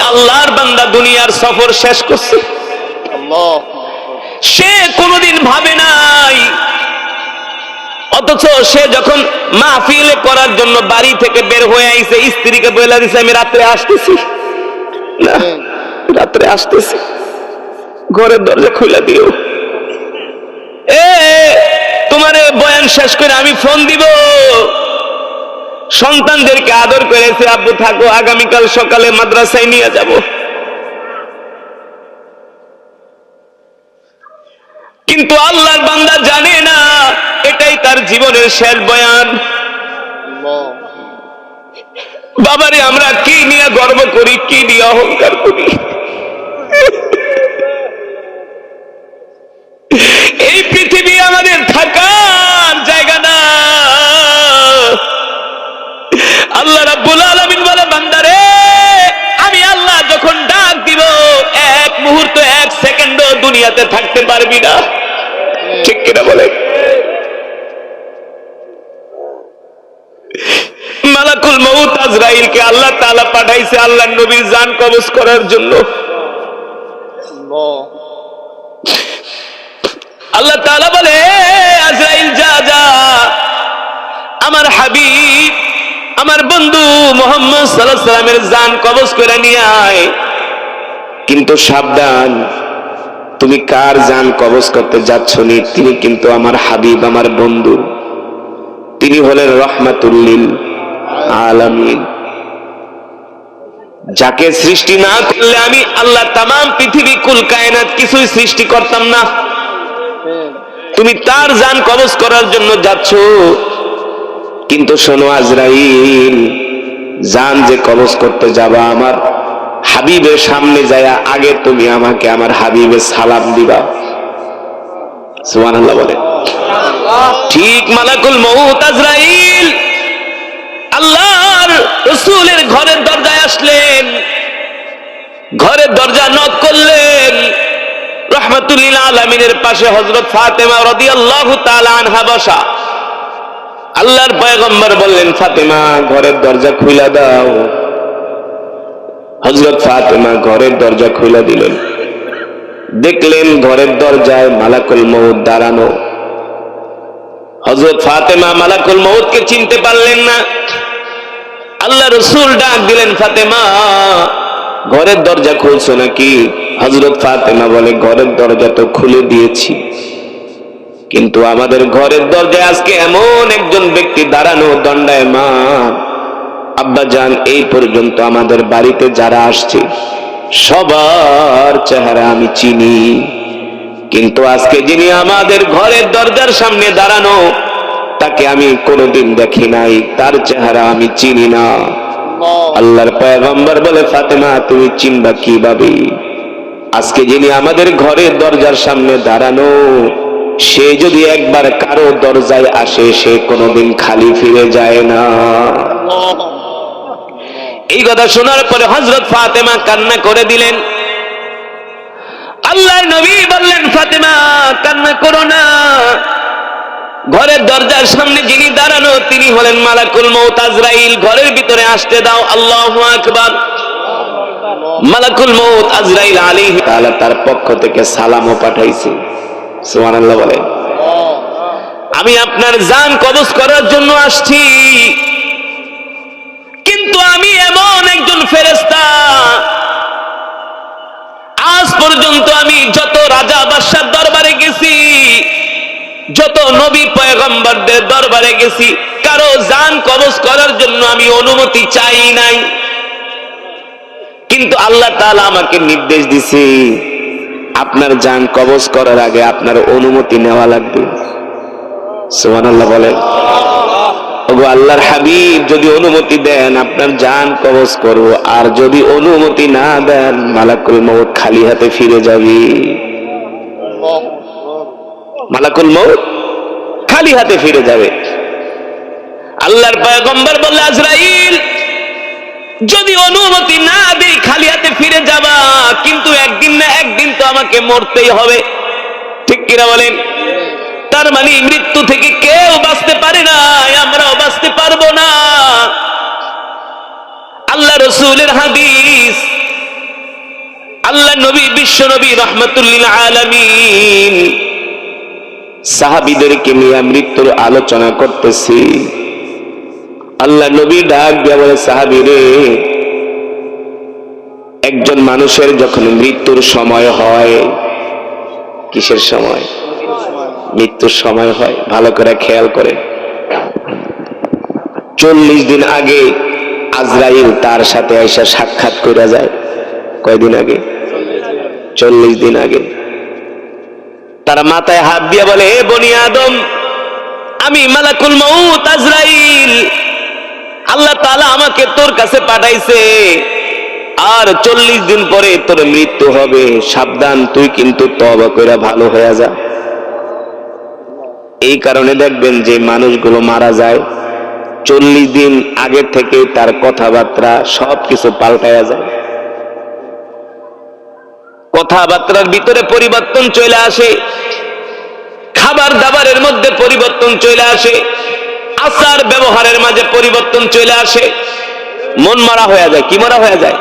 আল্লাহর বান্দা দুনিয়ার সফর শেষ করছে, সে কোনোদিন ভাবে নাই। অথচ সে যখন মাহফিলে করার জন্য বাড়ি থেকে বের হয়ে আইছে, স্ত্রীকে বলে দিছে আমি রাত্রে আসতেছি, না রাত্রে আসতেছি, ঘরের দরজা খুলে দিও, তোমার বয়ান শেষ করে আমি ফোন দিব। সন্তানদেরকে আদর করেছে, আব্বু থাকো, আগামীকাল সকালে মাদ্রাসায় নিয়ে যাব। কিন্তু আল্লাহর বান্দা জানে না এটাই তার জীবনের শেষ বয়ান। বাবারে আমরা কি নিয়ে গর্ব করি, কি নিয়ে অহংকার করি? এই পৃথিবী আমাদের থাকার জায়গা না। আল্লাহ রাব্বুল আলামিন বলে, বান্দারে আমি আল্লাহ যখন ডাক দিব, এক মুহূর্ত এক সেকেন্ডও দুনিয়াতে থাকতে পারবি না। ঠিক কিনা বলে? মালাকুল মউত আজরাইলকে আল্লাহ তাআলা পাঠাইছে আল্লাহর নবীর জান কবজ করার জন্য। আল্লাহ তাআলা বলে, আজরাইল যা যা, আমার হাবিব আমার বন্ধু মুহাম্মদ সাল্লাল্লাহু আলাইহি ওয়াসাল্লামের জান কবজ করে নিয়ে আয়। কিন্তু সাবধান, তুমি কার জান কবজ করতে যাচ্ছ নি? তিনি কিন্তু আমার হাবিব, আমার বন্ধু, তিনি হলেন রহমাতুল লিল আলামিন। যাকে সৃষ্টি না করলে আমি আল্লাহ তাম পৃথিবী কুল কায়নাত কিছুই সৃষ্টি করতাম না। তুমি তার জান কবজ করার জন্য যাচ্ছ। কিন্তু শোনো আজরাইল, জান যে কবজ করতে যাবা, আমার হাবিবের সামনে যায় আগে তুমি আমাকে আমার হাবিবের সালাম দিবা। সুবহানাল্লাহ বলে। ঠিক মালাকুল মউত আজরাইল আল্লাহর রাসূলের ঘরের দরজায় আসলেন, ঘরের দরজা নক করলেন। রহমাতুল লিল আলামিনের পাশে হযরত ফাতেমা রাদিয়াল্লাহু তাআলা আনহা বসা। আল্লাহর পয়গম্বর বললেন, ফাতেমা ঘরের দরজা খুলে দাও। হযরত ফাতেমা ঘরের দরজা খুলে দিলেন। দেখলেন ঘরের দরজায় মালাকুল মউত দাঁড়ানো। হযরত ফাতেমা মালাকুল মউতকে চিনতে পারলেন না। আল্লাহ রাসূল ডাক দিলেন, ফাতেমা ঘরের দরজা খুলছো নাকি? হযরত ফাতেমা বলে, ঘরের দরজা তো খুলে দিয়েছি, কিন্তু আমাদের ঘরের দরজায় আজকে এমন একজন ব্যক্তি দাঁড়ানো, দণ্ডায়মান। আব্বাজান, এই পর্যন্ত আমাদের বাড়িতে যারা আসছে সবার চেহারা আমি চিনি, কিন্তু আজকে যিনি আমাদের ঘরের দরজার সামনে দাঁড়ানো তাকে আমি কোনোদিন দেখি নাই, তার চেহারা আমি চিনি না। আল্লাহর পয়গম্বর বলে, ফাতেমা তুমি চিনবা কিভাবে? আজকে যিনি আমাদের ঘরের দরজার সামনে দাঁড়ানো, সে যদি একবার কারো দরজায় আসে সে কোনোদিন খালি ফিরে যায় না। এই কথা শোনার পরে হযরত ফাতেমা কান্না করে দিলেন। আল্লাহর নবী বললেন, ফাতেমা কান্না করো না, ঘরের দরজার সামনে যিনি দাঁড়ানো তিনি হলেন মালাকুল মউত আজরাইল, ঘরের ভিতরে আসতে দাও। আল্লাহু আকবার। মালাকুল মউত আজরাইল আলাইহি তাআলা তার পক্ষ থেকে সালামও পাঠাইছে। সুবহানাল্লাহ বলেন। আমি আপনার জান কবজ করার জন্য আসছি, কিন্তু আমি এমন একজন ফেরেশতা, আজ পর্যন্ত আমি যত রাজা বাদশার দরবারে গেছি, যত নবী পয়গম্বরদের দরবারে গেছি, কারো জান কবজ করার জন্য আমি অনুমতি চাই নাই। কিন্তু আল্লাহ তাআলা আমাকে নির্দেশ দিছে, আপনার জান কবজ করার আগে আপনার অনুমতি নেওয়া লাগবে। সুবহানাল্লাহ বলেন। ওগো আল্লাহর হাবিব, যদি অনুমতি দেন আপনার জান কবজ করব, আর যদি অনুমতি না দেন মালাকুল মউত খালি হাতে ফিরে যাবে। মালাকুল মউত খালি হাতে ফিরে যাবে। আল্লাহর পয়গম্বর বললেন, আজরাইল যদি অনুমতি না দেই খালি হাতে ফিরে যাবা, কিন্তু একদিন না একদিন তো আমাকে মরতেই হবে। ঠিক কিনা বলেন? তার মানে মৃত্যু থেকে কেউ বাঁচতে পারে না, আমরাও বাঁচতে পারবো না। আল্লাহ রাসূলের হাদিস, আল্লাহ নবী বিশ্ব নবী রাহমাতুল লিল আলামিন সাহাবীদেরকে নিয়ে মৃত্যুর আলোচনা করতেছি। আল্লাহ নবী ডাক দিয়া বলে, সাহাবীরে, একজন মানুষের যখন মৃত্যুর সময় হয়, কিসের সময়? মৃত্যুর সময় হয়, ভালো করে খেয়াল করে। 40 দিন আগে আজরাইল তার সাথে আইসা সাক্ষাৎ করে যায়। কয়দিন আগে? 40 দিন আগে। তার মাথায় হাত দিয়ে বলে, হে বনি আদম, আমি মালাকুল মউত আজরাইল, আল্লাহ তাআলা আমাকে তোর কাছে পাঠাইছে, আর 40 দিন পরে তোর মৃত্যু হবে, সাবধান, তুই কিন্তু তওবা কইরা ভালো হয়ে যা। এই কারণে দেখবেন যে মানুষগুলো মারা যায় 40 দিন আগে থেকে তার কথাবার্তা সবকিছু পাল্টায়া যায়। কথাবার্তার ভিতরে পরিবর্তন চলে আসে, খাবার দাবারের মধ্যে পরিবর্তন চলে আসে, আচার ব্যবহারের মাঝে পরিবর্তন চলে আসে, মন মরা হয়ে যায়। কি মরা হয়ে যায়?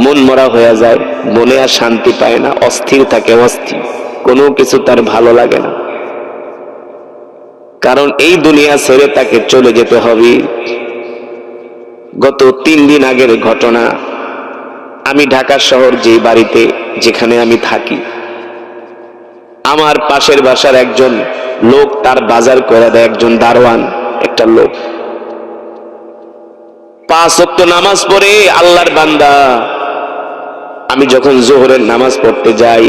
মন মরা হয়ে যায়, মনে আর শান্তি পায় না, অস্থির থাকে, অস্থির, কোনো কিছু তার ভালো লাগে না। কারণ এই দুনিয়া ছেড়ে তাকে চলে যেতে হবে। গত 3 দিন আগের ঘটনা, আমি ঢাকা শহর যে বাড়িতে যেখানে আমি থাকি, আমার পাশের বাসার একজন লোক তার বাজার করে দেয়, একজন দারোয়ান, একটা লোক 5 ওয়াক্ত নামাজ পড়ে আল্লাহর বান্দা। আমি যখন জোহরের নামাজ পড়তে যাই,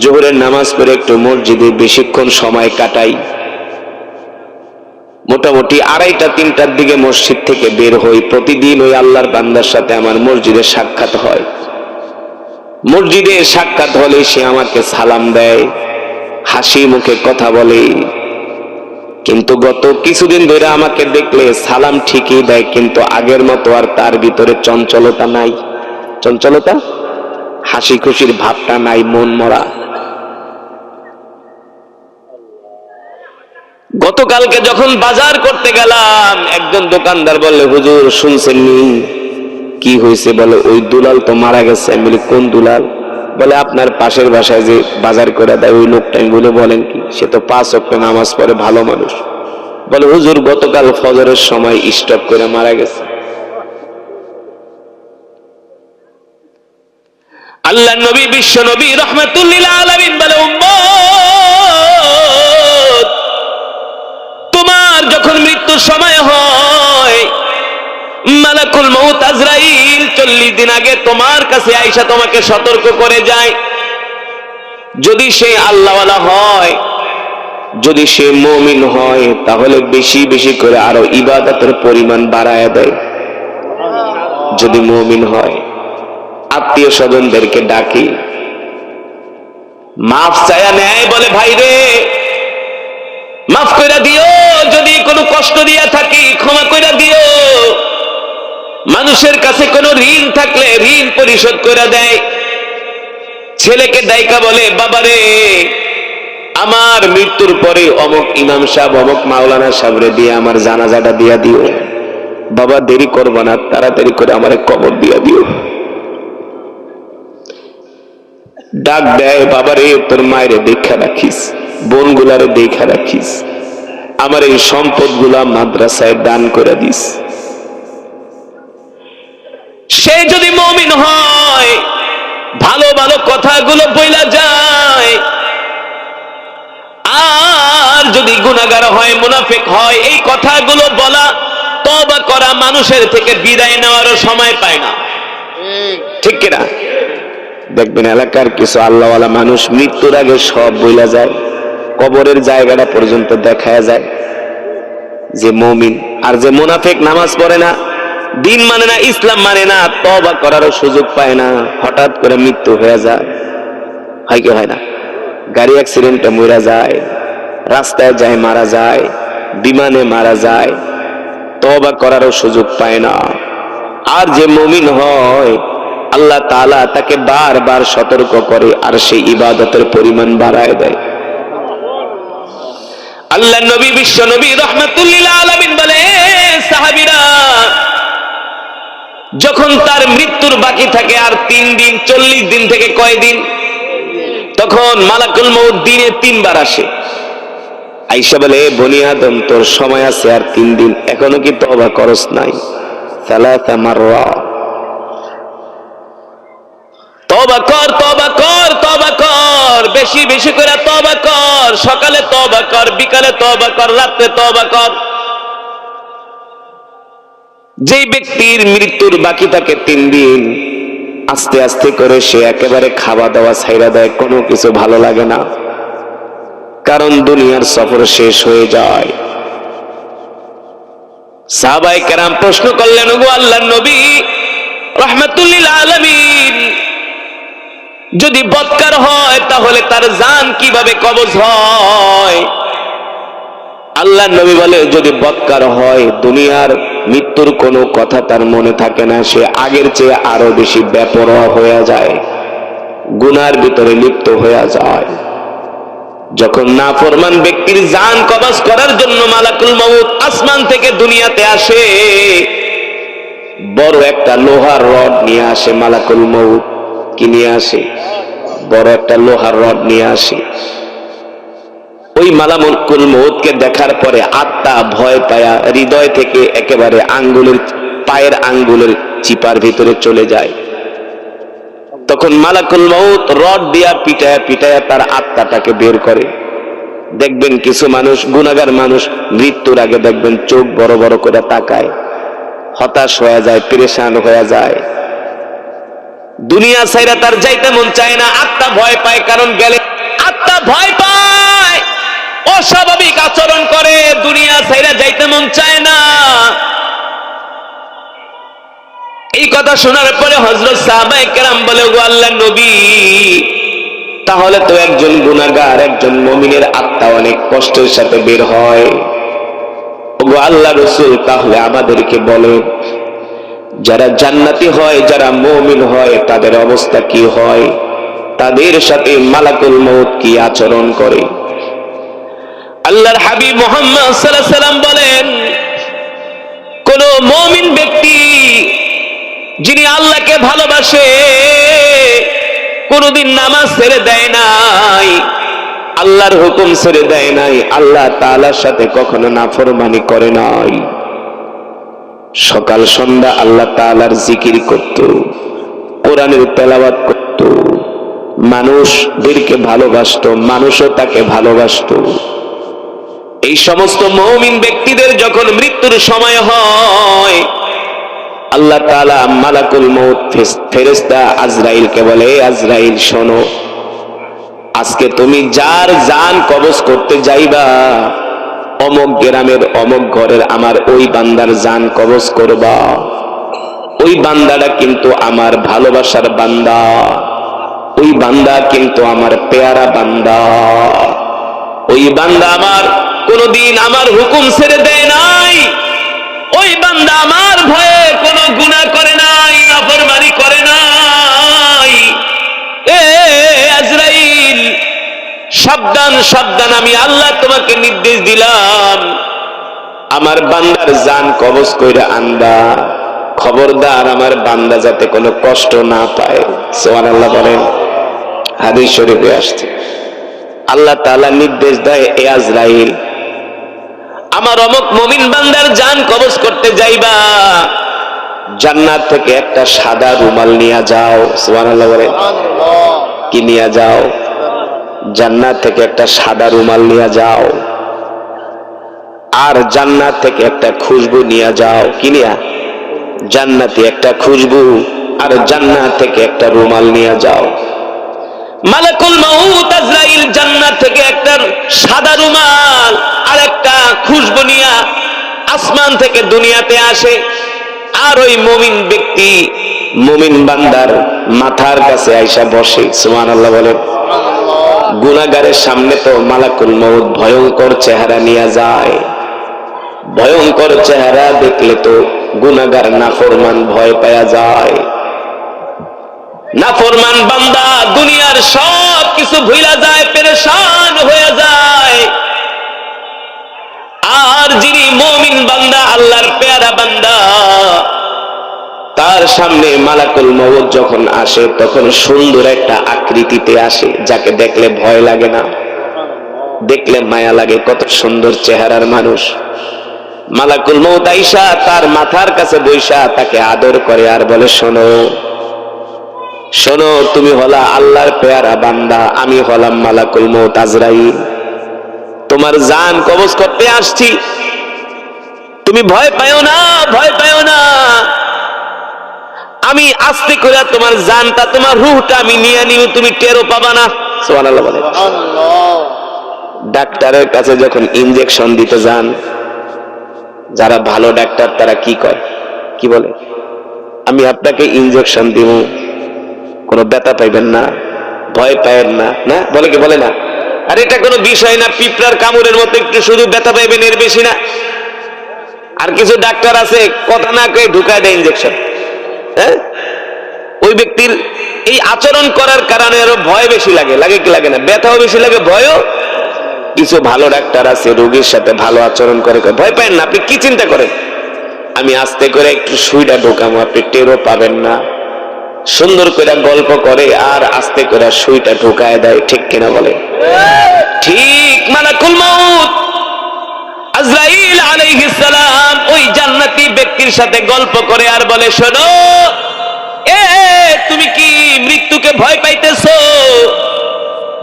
জোহরের নামাজ পড়ে একটু মসজিদে বেশিক্ষণ সময় কাটাই, মোটামুটি 2:30-3টার দিকে মসজিদ থেকে বের হই। প্রতিদিন ওই আল্লাহর বান্দার সাথে আমার মসজিদে সাক্ষাৎ হয়। মসজিদে সাক্ষাৎ হলে সে আমাকে সালাম দেয়, হাসি মুখে কথা বলে। কিন্তু গত কিছুদিন ধরে আমাকে দেখলে সালাম ঠিকই দেয়, কিন্তু আগের মতো আর তার ভিতরে চঞ্চলতা নাই। চঞ্চলতা, হাসি খুশির ভাবটা নাই, মন মরা। গতকালকে যখন বাজার করতে গেলাম, একজন দোকানদার বললে, হুজুর শুনছেননি? কি হয়েছে? বলে, ওই দুলাল তো মারা গেছে। আমি বলি, কোন দুলাল? বলে, আপনার পাশের বাসায় যে বাজার করে দেয় ওই লোকটা। আমি বলে, বলেন কি? সে তো 5 ওয়াক্ত নামাজ পড়ে, ভালো মানুষ। বলে, হুজুর গতকাল ফজরের সময় স্ট্রোক করে মারা গেছে। আল্লাহ নবী বিশ্ব নবী রাহমাতুল লিল আলামিন বলে, উম্মত, তোমার যখন মৃত্যুর সময় হয়, মালাকুল মউত আজরাইল 40 দিন আগে তোমার কাছে আয়েশা তোমাকে সতর্ক করে যায়। যদি সে আল্লাহওয়ালা হয়, যদি সে মুমিন হয়, তাহলে বেশি বেশি করে আরো ইবাদতের পরিমাণ বাড়ায় দেয়। যদি মুমিন হয়, আত্মীয় স্বজনদেরকে ডাকি, মাফ চায়া নেয়, বলে, ভাই রে, মাফ কইরা দিও, যদি কোনো কষ্ট দিয়া থাকি ক্ষমা কইরা দিও। মানুষের কাছে কোনো ঋণ থাকলে ঋণ পরিশোধ করে দেয়। ছেলেকে ডাইকা বলে, বাবারে, আমার মৃত্যুর পরে অমুক ইমাম সাহেব, অমুক মাওলানা সাহেবরে দিয়ে আমার জানাজাটা দিয়া দিও। বাবা, দেরি করবো না, তাড়াতাড়ি করে আমার কবর দিয়া দিও। ডাক দেয়, বাবারে, তোর মায়ের দেখা রাখিস, বোনগুলারে দেখা রাখিস, আমার এই সম্পদ গুলা মাদ্রাসায় দান করে দিস। সে যদি মুমিন হয়, ভালো ভালো কথাগুলো বইলা যায়। আর যদি গুনাহগার হয়, মুনাফিক হয়, এই কথাগুলো বলা, তওবা করা, মানুষের থেকে বিদায় নেওয়ারও সময় পায় না। ঠিক কিনা? দেখবেন এলাকার কিছু আল্লাহওয়ালা মানুষ মৃত্যুর আগে সব বইলা যায়, কবরের জায়গাটা পর্যন্ত দেখা যায় যে মুমিন। আর যে মুনাফিক নামাজ পড়ে না, দিন মানে না, ইসলাম মানে না, তওবা করারও সুযোগ পায় না, হঠাৎ করে মৃত্যু হয়ে যায়। হয় কি হয় না? গাড়ি অ্যাক্সিডেন্টে মরা যায়, রাস্তায় যায় মারা যায়, বিমানে মারা যায়, তওবা করারও সুযোগ পায় না। আর যে মুমিন হয়, আল্লাহ তাআলা তাকে বারবার সতর্ক করে, আর সেই ইবাদতের পরিমাণ বাড়ায় দেয়। আল্লাহ নবী বিশ্ব নবী রাহমাতুল লিল আলামিন বলে, সাহাবীরা, যখন তার মৃত্যুর বাকি থাকে আর 3 দিন, 40 দিন থেকে কয় দিন? তখন মালাকুল মউত দিনে 3 বার আসে, আইসা বলে, বনি আদম তোর সময় আছে আর 3 দিন, এখনো কি তওবা করস নাই? সালাসা মাররা, তওবা কর, তওবা কর, তওবা কর, বেশি বেশি করে তওবা কর, সকালে তওবা কর, বিকালে তওবা কর, রাতে তওবা কর। যেই ব্যক্তির মৃত্যুর বাকি থাকে 3 দিন, আস্তে আস্তে করে সে একেবারে খাওয়া দাওয়া ছাইড়া দেয়, কোনো কিছু ভালো লাগে না, কারণ দুনিয়ার সফর শেষ হয়ে যায়। সাহাবায়ে কেরাম প্রশ্ন করলেন, ওগো আল্লাহর নবী রাহমাতুল লিল আলামিন, যদি বদকার হয় তাহলে তার জান কিভাবে কবজ হয়? আল্লাহর নবী বলে, যদি বদকার হয় দুনিয়ার মৃত্যুর কোনো কথা তার মনে থাকে না, সে আগের চেয়ে আরো বেশি বেপরোয়া হয়ে যায়, গুনার ভিতরে লিপ্ত হয়ে যায়। যখন নাফরমান ব্যক্তির জান কবজ করার জন্য মালাকুল মউত আসমান থেকে দুনিয়াতে আসে, বড় একটা লোহার রড নিয়ে আসে মালাকুল মউত। কি নিয়ে আসে? বড় একটা লোহার রড নিয়ে আসে। ওই মালাকুল মউতকে দেখার পরে আত্মা ভয় পায়া হৃদয় থেকে একেবারে পায়ের আঙ্গুলের চিপার ভিতরে চলে যায়। তখন মালাকুল মউত রড দিয়া পিটায়া পিটায়া তার আত্মাটাকে বের করে। দেখবেন কিছু মানুষ, গুনাহগার মানুষ, মৃত্যুর আগে দেখবেন চোখ বড় বড় করে তাকায়, হতাশ হয়ে যায়, পেরেশান হয়ে যায়, দুনিয়া ছাইরা তার যাইতে মন চায় না, আত্মা ভয় পায়, কারণ গেলে আত্মা ভয় পায়, অস্বাভাবিক আচরণ করে, দুনিয়া ছাইরা যাইতে মন চায় না। এই কথা শোনার পরে হযরত সাহাবায়ে কেরাম বলে, ওগো আল্লাহর নবী, তাহলে তো একজন গুনাহগার, একজন মুমিনের আত্মা অনেক কষ্টের সাথে বের হয়। ওগো আল্লাহর রাসূল, তাহলে আমাদেরকে বলেন, যারা জান্নাতি হয়, যারা মুমিন হয়, তাদের অবস্থা কি হয়? তাদের সাথে মালাকুল মউত কি আচরণ করে? আল্লাহর হাবিব মুহাম্মদ সাল্লাল্লাহু আলাইহি সাল্লাম বলেন, কোন মুমিন ব্যক্তি যিনি আল্লাহকে ভালোবাসে, কোনদিন নামাজ ছেড়ে দেয় নাই, আল্লাহর হুকুম ছেড়ে দেয় নাই, আল্লাহ তাআলার সাথে কখনো নাফরমানি করে নাই, সকাল সন্ধ্যা আল্লাহ তাআলার জিকির করত, কোরআনের তেলাওয়াত করত, মানুষদেরকে ভালোবাসতো, মানুষও তাকে ভালোবাসতো। এই সমস্ত মুমিন ব্যক্তিদের যখন মৃত্যুর সময় হয়, আল্লাহ তাআলা মালাকুল মউত ফেরেশতা আজরাইলকে বলে, আজরাইল শোনো, আজকে তুমি যার জান কবজ করতে যাইবা, অমুক গ্রামের অমুক ঘরের আমার ওই বান্দার জান কবজ করবা। ওই বান্দাটা কিন্তু আমার ভালোবাসার বান্দা, ওই বান্দা কিন্তু আমার পেয়ারা বান্দা, ওই বান্দা আমার কোনদিন আমার হুকুম ছেড়ে দেয় নাই, ওই বান্দা আমার ভয়ে কোনো গুনাহ করে নাই, নাফরমানি করে নাই। এ আজরাইল, সাবধান সাবধান, আমি আল্লাহ তোমাকে নির্দেশ দিলাম, আমার বান্দার জান কবজ কইরা আনবা, খবরদার আমার বান্দা যাতে কোনো কষ্ট না পায়। সুবহানাল্লাহ বলেন। হাদিস শরীফে আসছে, আল্লাহ তাআলা নির্দেশ দেয়, এ আজরাইল, আমার অমুক মুমিন বান্দার জান কবজ করতে যাইবা, জান্নাত থেকে একটা সাদা রুমাল নিয়ে যাও। সুবহানাল্লাহ বলেন। কি নিয়ে যাও? জান্নাত থেকে একটা সাদা রুমাল নিয়ে যাও, আর জান্নাত থেকে একটা খুশবু নিয়ে যাও। কি নিয়া? জান্নাতি একটা খুশবু, আর জান্নাত থেকে একটা রুমাল নিয়ে যাও। মালাকুল মউত আজরাইল জান্নাত থেকে একটা সাদা রুমাল আর একটা খুশবু নিয়ে আসমান থেকে দুনিয়াতে আসে, আর ওই মুমিন ব্যক্তি, মুমিন বান্দার মাথার কাছে আইসা বসে। সুবহানাল্লাহ বলেন। গুনাহগারের সামনে তো মালাকুল মউত ভয়ঙ্কর চেহারা নিয়ে যায়, ভয়ঙ্কর চেহারা দেখলে তো গুনাহগার নাফরমান ভয় পাওয়া যায়। নাফরমান বান্দা দুনিয়ার সব কিছু ভুলা যায়, পেরেশান হয়ে যায়, আর যিনি মুমিন বান্দা, আল্লাহর পেয়ারা বান্দা, তার সামনে মালাকুল মউত যখন আসে তখন সুন্দর একটা আকৃতিতে আসে, যাকে দেখলে ভয় লাগে না, দেখলে মায়া লাগে। কত সুন্দর চেহারার মানুষ। মালাকুল মউত আইসা তার মাথার কাছে বৈশা তাকে আদর করে আর বলে, শোনো শোনো, তুমি হলা আল্লাহর পেয়ারা বান্দা, আমি হলাম মালাকুল মউত আজরাইল, তোমার জান কবজ করতে আসছি, তুমি ভয় পাও না, ভয় পাও না। আমি আস্তে করে তোমার জানটা, তোমার রূহটা আমি নিয়ে নিব, তুমি টেরও পাবা না। সুবহানাল্লাহ বলে। ডাক্তারের কাছে যখন ইনজেকশন দিতে যান, যারা ভালো ডাক্তার তারা কি কয়, কি বলে, আমি আপনাকে ইনজেকশন দিব, কোনো ব্যথা পাইবেন না, ভয় পাইবেন না, না বলে কি বলে না? আর এটা কোনো বিষয় না, পিঁপড়ার কামড়ের মতো একটু শুধু ব্যথা পাইবেন, এর বেশি না। আর কিছু ডাক্তার আছে কথা না কয়ে ঢুকায় দেয় ইনজেকশন। হ্যাঁ, ওই ব্যক্তির এই আচরণ করার কারণে আরো ভয় বেশি লাগে, লাগে কি লাগে না? ব্যথাও বেশি লাগে, ভয়ও। কিছু ভালো ডাক্তার আছে রোগীর সাথে ভালো আচরণ করে, ভয় পায় না। আপনি কি চিন্তা করেন, আমি আস্তে করে একটু সুইটা ঢোকাবো, আপনি টেরও পাবেন না। সুন্দর করে গল্প করে আর আস্তে করে সুইটা ঢোকায় দেয়, ঠিক কিনা বলে? ঠিক। মালাকুল মউত আজরাইল আলাইহিস সালাম ওই জান্নাতি ব্যক্তির সাথে গল্প করে আর বলে, শোনো, তুমি কি মৃত্যুকে ভয় পাইতেছো?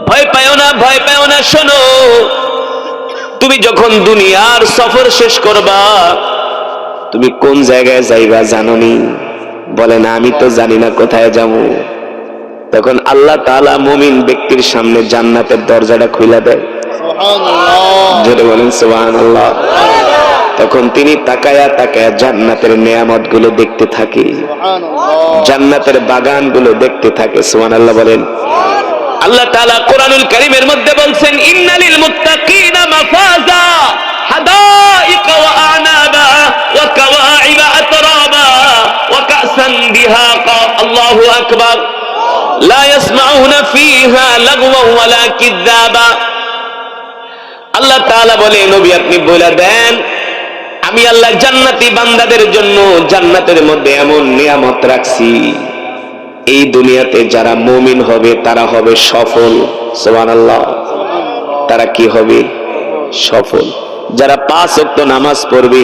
ভয় পাও না, ভয় পাও না। শোনো, তুমি যখন দুনিয়ার সফর শেষ করবা, তুমি কোন জায়গায় যাইবা জানোনি? বলে না, আমি তো জানি না কোথায় যাবো। তখন আল্লাহ তাআলা মুমিন ব্যক্তির সামনে জান্নাতের দরজাটা খুলে দেয়। জোরে বলেন সুবহানাল্লাহ। তখন তিনি তাকায়া তাকায়া জান্নাতের নিয়ামত গুলো দেখতে থাকে, জান্নাতের বাগান গুলো দেখতে থাকে। সুবহানাল্লাহ বলেন। আল্লাহ তাআলা কোরআনুল কারীমের মধ্যে বলছেন, ইন্নালিল মুত্তাকিনা মাফাজা হাদাইকা ওয়া আনাবা ওয়া কাওয়াইবা আতরাবা ওয়া কাসান দিহাকা। আল্লাহু আকবার। লা ইয়াসমাউনা ফিহা লাগওয়া ওয়ালা কিযাবা। আল্লাহ তাআলা বলে, নবী আপনি বলে দেন, আমি আল্লাহ জান্নাতি বান্দাদের জন্য জান্নাতের মধ্যে এমন নিয়ামত রাখছি, এই দুনিয়াতে যারা মুমিন হবে তারা হবে সফল। সুবহানাল্লাহ। তারা কি হবে? সফল। যারা 5 ওয়াক্ত নামাজ পড়বে,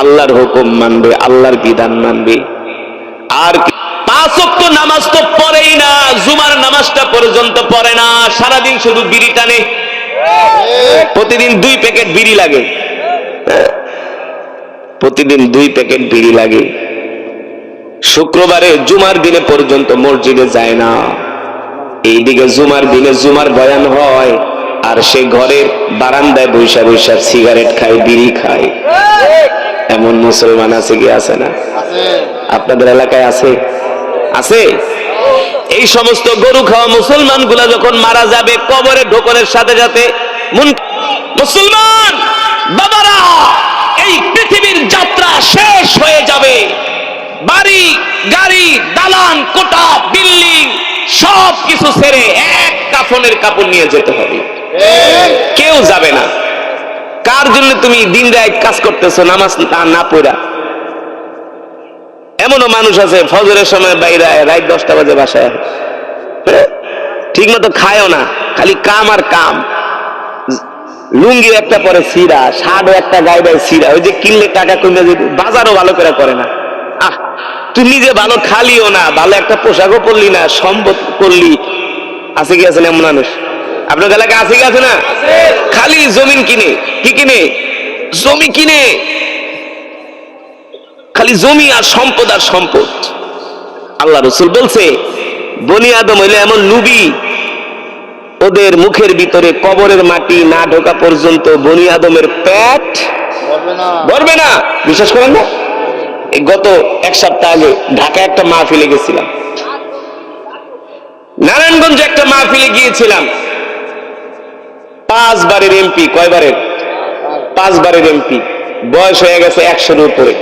আল্লাহর হুকুম মানবে, আল্লাহর বিধান মানবে। আর 5 ওয়াক্ত নামাজ তো পড়েই না, জুমার নামাজটা পর্যন্ত পড়ে না, সারাদিন শুধু বিড়ি টানে। প্রতিদিন 2 প্যাকেট বিড়ি লাগে, প্রতিদিন 2 প্যাকেট বিড়ি লাগে। শুক্রবারে জুমার দিনে পর্যন্ত মসজিদে যায় না। এইদিকে জুমার দিনে জুমার বয়ান হয়, আর সে ঘরের বারান্দায় বৈশা বৈশা সিগারেট খায়, বিড়ি খায়। এমন মুসলমান আছে কি আছে না? আপনাদের এলাকায় আছে? আছে। এই সমস্ত গরু খাওয়া মুসলমান গুলা যখন মারা যাবে, কবরে ঢোকনের সাথে সাথে মুসলমান বাবারা, এই পৃথিবীর যাত্রা শেষ হয়ে যাবে। বাড়ি গাড়ি দালান কোটা বিল্ডিং সব কিছু ছেড়ে এক কাফনের কাপড় নিয়ে যেতে হবে, কেউ যাবে না। কার জন্য তুমি দিন রাত কাজ করতেছো নামাজ না পড়া? এমনও মানুষ আছে ফজরের সময় বাইরে রাত 10টা বাজে বাসায়, ঠিক মতো খায়ও না, খালি কাম আর কাম। লুঙ্গি একটা পরে ছিঁড়া, শার্টও একটা গায়ে গায়ে ছিঁড়া, ওই যে কিনলে টাকা কমে যেত, বাজারও ভালো করে করে না। তুই নিজে ভালো খালিও না, ভালো একটা পোশাকও পরলি না, সম্পদ করলি। আছে কি আছে না এমন মানুষ? আপনার এলাকায় আছে কি আছে না? খালি জমিন কিনে, কি কিনে? জমি কিনে, খালি জমি আর সম্পদ আর সম্পদ। আল্লাহ রাসূল বলছে, বনি আদম হইলে এমন লুবি, ওদের মুখের ভিতরে কবরের মাটি না ঢোকা পর্যন্ত বনি আদমের পেট ভরবে না। বিশ্বাস করেন না? এই গত 1 সপ্তাহ আগে ঢাকায় একটা মাহফিলে গেছিলাম, নারায়ণগঞ্জে একটা মাহফিলে গিয়েছিলাম। 5 বারের এমপি, কয়বারের? 5 বারের এমপি, বয়স হয়ে গেছে 100-এর উপরে।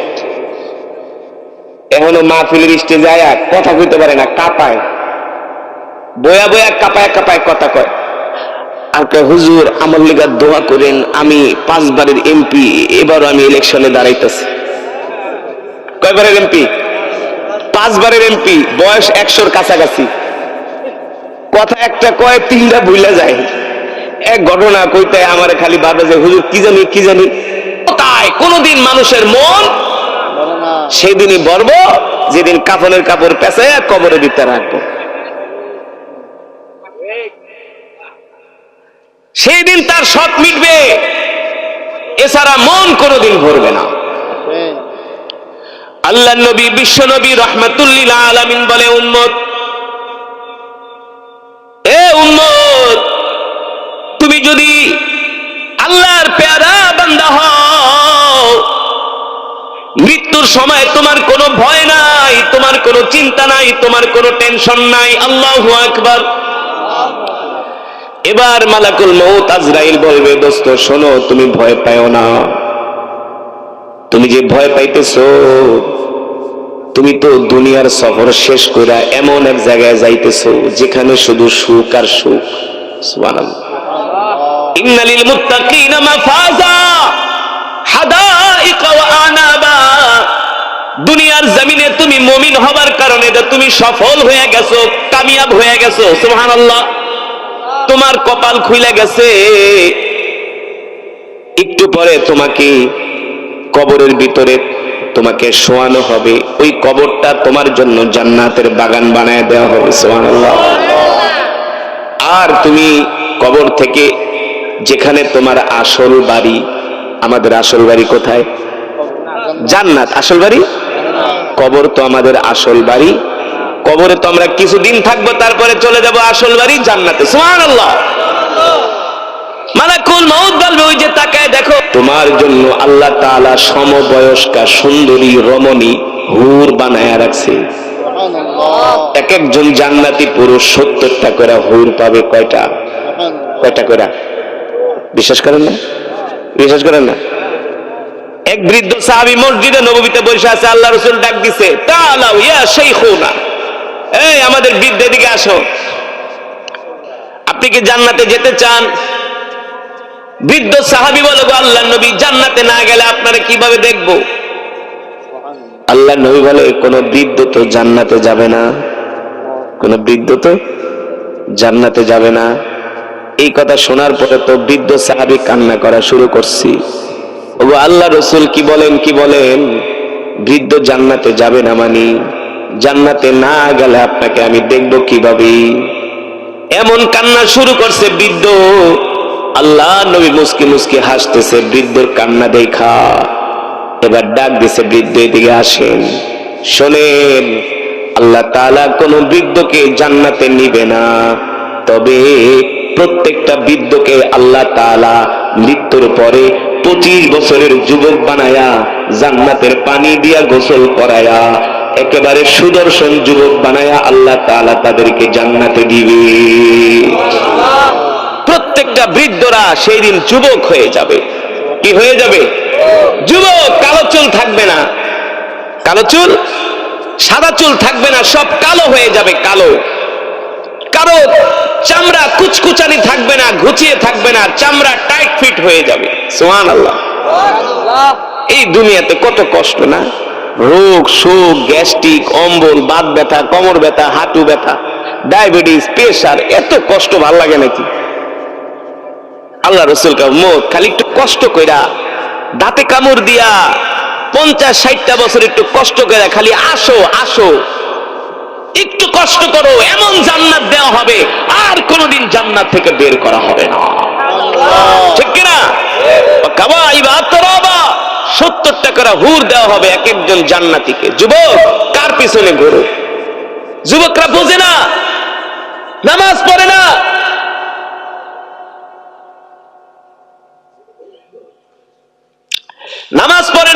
এখনো মাহফিলের স্টেজে যায় কথা কইতে পারে না, কাঁপায়, বয়া বয়া কাঁপায় কাঁপায় কথা কয়। আর কয়, হুজুর আমার লিগা দোয়া করেন, আমি 5 বারের এমপি, এবারও আমি ইলেকশনে দাঁড়াইতেছি। কয়বারের এমপি? 5 বারের এমপি, বয়স 100-র কাছাকাছি, কথা একটা কয় 3টা ভুলে যায়। এক ঘটনা কইতে আমারে খালি ভাবে যে হুজুর কি জানি তাই কোনদিন মানুষের মন সেদিনই বলব যেদিন কাফনের কাপড় পেঁচাইয়া কবরের ভিতরে রাখবো, সেই দিন তার শখ মিটবে, এছাড়া মন কোনদিন ভরবে না। আল্লাহ নবী বিশ্ব নবী রাহমাতুল লিল আলামিন বলে, উম্মত এ উম্মত, তুমি যদি আল্লাহর পেয়ারা বান্দা হও, মৃত্যুর সময় তোমার কোনো ভয় নাই, তোমার কোনো চিন্তা নাই, তোমার কোনো টেনশন নাই। আল্লাহু আকবার। এবার মালাকুল মউত আজরাইল বলবে, দোস্ত শোনো, তুমি ভয় পাও না। তুমি যে ভয় পাইতেছো, তুমি তো দুনিয়ার সফর শেষ কইরা এমন এক জায়গায় যাইতেছো যেখানে শুধু সুখ আর সুখ। সুবহানাল্লাহ। ইন্নালিল মুত্তাকিনা মাফাজা হাদাইকা ওয়া আনাবা। দুনিয়ার জমিনে তুমি মুমিন হবার কারণে তুমি সফল হয়ে গেছো, কামিয়াব হয়ে গেছো। সুবহানাল্লাহ। তোমার কপাল খুলে গেছে। একটু পরে তোমাকে কবরের ভিতরে তোমাকে শোয়ানো হবে, ওই কবরটা তোমার জন্য জান্নাতের বাগান বানায় দেওয়া হবে। সুবহানাল্লাহ। আর তুমি কবর থেকে যেখানে তোমার আসল বাড়ি, আমাদের আসল বাড়ি কোথায়? জান্নাত। আসল বাড়ি কবর তো আমাদের আসল বাড়ি। কবরে তো আমরা কিছুদিন থাকবো, তারপরে চলে যাব আসল বাড়ি জান্নাতে। সুবহানাল্লাহ। মালাকুল মউত বলবে, ওই যে তাকায় দেখো, তোমার জন্য আল্লাহ তাআলা সমবয়স্কা সুন্দরী রমণী হুর বানায়া রাখছে। এক একজন জান্নাতি পুরুষ 70টা করে হুর পাবে। কয়টা করে? বিশ্বাস করেন না? বিশ্বাস করেন না? এক বৃদ্ধ সাহাবী মসজিদে নববীতে বসে আছে, আল্লাহ রাসূল ডাক দিছে, তাআলাউ ইয়া শাইখুনা, এই আমাদের বৃদ্ধ দিকে আসো, আপনি কি জান্নাতে যেতে চান? বৃদ্ধ সাহাবী বলে, গো আল্লাহর নবী, জান্নাতে না গেলে আপনারা কিভাবে দেখবো? আল্লাহর নবী বলে, কোন বৃদ্ধ তো জান্নাতে যাবে না, কোন বৃদ্ধ তো জান্নাতে যাবে না। এই কথা শোনার পরে তো বৃদ্ধ সাহাবী কান্না করা শুরু করছি। ওগো আল্লাহ রাসূল, কি বলেন? বৃদ্ধ জান্নাতে যাবে না মানে? জান্নাতে না গেলে আপনাকে আমি দেখবো কিভাবে? এমন কান্না শুরু করছে বৃদ্ধ। আল্লাহ নবী মুস্কি মুস্কি হাসতেছে বৃদ্ধর কান্না দেখা। এবার ডাক দিছে, বৃদ্ধ এদিকে আসেন, শোনেন, আল্লাহ তাআলা কোন বৃদ্ধকে জান্নাতে নিবে না, তবে প্রত্যেকটা বৃদ্ধকে আল্লাহ তাআলা মৃত্যুর পরে 25 বছরের যুবক বানায়া জান্নাতের পানি দিয়া গোসল করায়া একেবারে সুদর্শন যুবক বানায়া আল্লাহ তাআলা তাদেরকে জান্নাতে দিবে। প্রত্যেকটা বৃদ্ধরা সেই দিন যুবক হয়ে যাবে। কি হয়ে যাবে? যুবক। কালো চুল থাকবে না, কালো চুল, সাদা চুল থাকবে না, সব কালো হয়ে যাবে। কালো কারো চামড়া কুচকুচানি থাকবে না, ঘুচিয়ে থাকবে না, চামড়া টাইট ফিট হয়ে যাবে। সুবহানাল্লাহ। এই দুনিয়াতে কত কষ্ট না, রোগ শোক, গ্যাস্ট্রিক, অম্বল, বাত ব্যথা, কোমর ব্যথা, হাঁটু ব্যথা, ডায়াবেটিস, প্রেসার, এত কষ্ট ভাল লাগে নাকি? আল্লাহ রাসূল কা মত খালি একটু কষ্ট কইরা, দাঁতে কামড় দিয়া 50-60টা বছর একটু কষ্ট কইরা খালি আসো, একটু কষ্ট করো, এমন জান্নাত দেওয়া হবে আর কোনদিন জান্নাত থেকে বের করা হবে না। ঠিক কিনা? 70টা করে হুর দেওয়া হবে এক একজন জান্নাতীকে। যুবক, কার পিছনে ঘোরো? যুবকরা বোঝে না, নামাজ পড়ে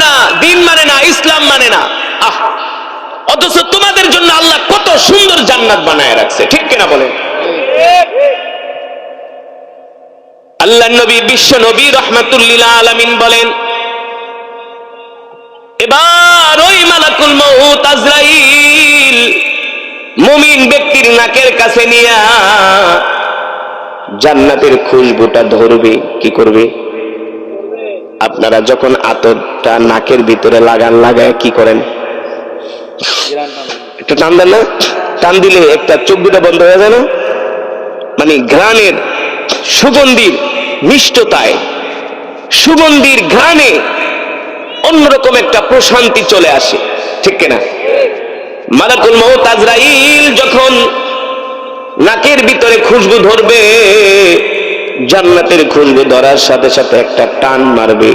না, দিন মানে না, ইসলাম মানে না। অথচ তোমাদের জন্য আল্লাহ কত সুন্দর জান্নাত বানায় রাখছে। ঠিক কিনা বলেন? আল্লাহ নবী বিশ্ব নবী রাহমাতুল লিল আলামিন বলেন, এবার ওই মালাকুল মউত আজরাইল মুমিন ব্যক্তির নাকের কাছে নিয়ে জান্নাতের খুশবুটা ধরবে। কি করবে? আপনারা যখন আতরটা নাকের ভিতরে লাগায় কি করেন? একটা টান দেন না, টান দিলে একটা চোখ দুটা বন্ধ হয়ে যায় না? মানে ঘ্রাণের সুগন্ধির মিষ্টতায়, সুগন্ধির ঘ্রাণে অন্যরকম একটা প্রশান্তি চলে আসে, ঠিক কিনা? মালাকুল মউত আজরাইল যখন নাকের ভিতরে খুশবু ধরবে, জান্নাতের খুশবু ধরার সাথে সাথে একটা টান মারবে,